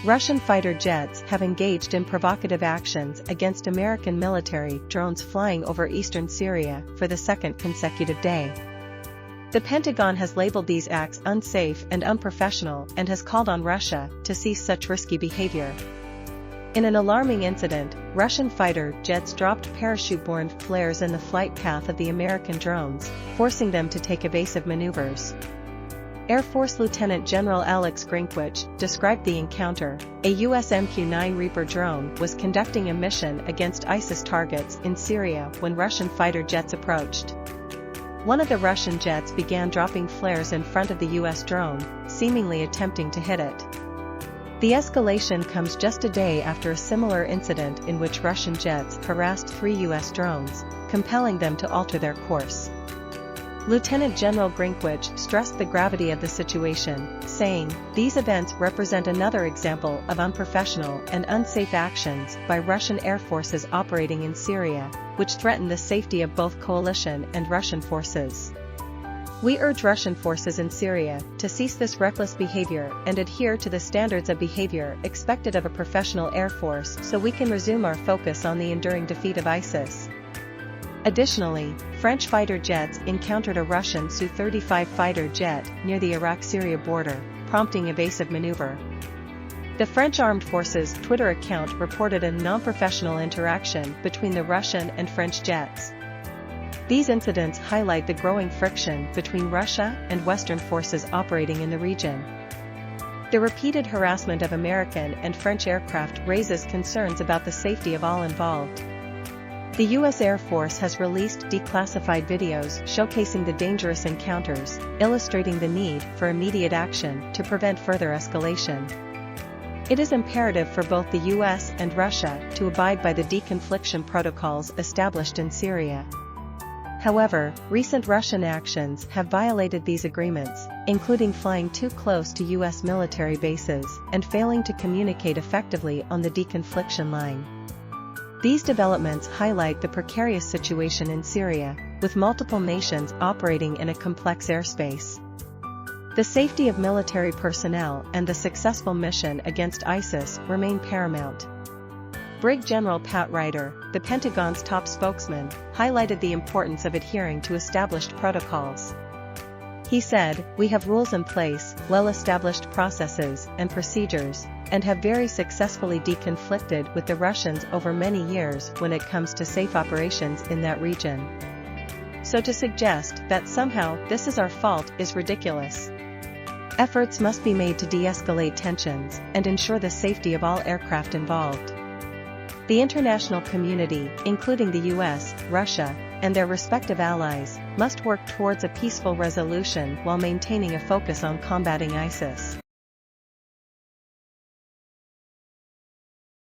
Russian fighter jets have engaged in provocative actions against American military drones flying over eastern Syria for the second consecutive day. The Pentagon has labeled these acts unsafe and unprofessional and has called on Russia to cease such risky behavior. In an alarming incident, Russian fighter jets dropped parachute-borne flares in the flight path of the American drones, forcing them to take evasive maneuvers. Air Force Lieutenant General Alex Grynkewich described the encounter. A U.S. MQ-9 Reaper drone was conducting a mission against ISIS targets in Syria when Russian fighter jets approached. One of the Russian jets began dropping flares in front of the U.S. drone, seemingly attempting to hit it. The escalation comes just a day after a similar incident in which Russian jets harassed 3 U.S. drones, compelling them to alter their course. Lieutenant General Grynkewich stressed the gravity of the situation, saying, "These events represent another example of unprofessional and unsafe actions by Russian air forces operating in Syria, which threaten the safety of both coalition and Russian forces. We urge Russian forces in Syria to cease this reckless behavior and adhere to the standards of behavior expected of a professional air force so we can resume our focus on the enduring defeat of ISIS." Additionally, French fighter jets encountered a Russian Su-35 fighter jet near the Iraq-Syria border, prompting evasive maneuver. The French Armed Forces Twitter account reported a non-professional interaction between the Russian and French jets. These incidents highlight the growing friction between Russia and Western forces operating in the region. The repeated harassment of American and French aircraft raises concerns about the safety of all involved. The U.S. Air Force has released declassified videos showcasing the dangerous encounters, illustrating the need for immediate action to prevent further escalation. It is imperative for both the U.S. and Russia to abide by the deconfliction protocols established in Syria. However, recent Russian actions have violated these agreements, including flying too close to U.S. military bases and failing to communicate effectively on the deconfliction line. These developments highlight the precarious situation in Syria, with multiple nations operating in a complex airspace. The safety of military personnel and the successful mission against ISIS remain paramount. Brig General Pat Ryder, the Pentagon's top spokesman, highlighted the importance of adhering to established protocols. He said, "We have rules in place, well-established processes and procedures, and have very successfully deconflicted with the Russians over many years when it comes to safe operations in that region. So to suggest that somehow this is our fault is ridiculous. Efforts must be made to de-escalate tensions and ensure the safety of all aircraft involved. The international community, including the US, Russia, and their respective allies, must work towards a peaceful resolution while maintaining a focus on combating ISIS."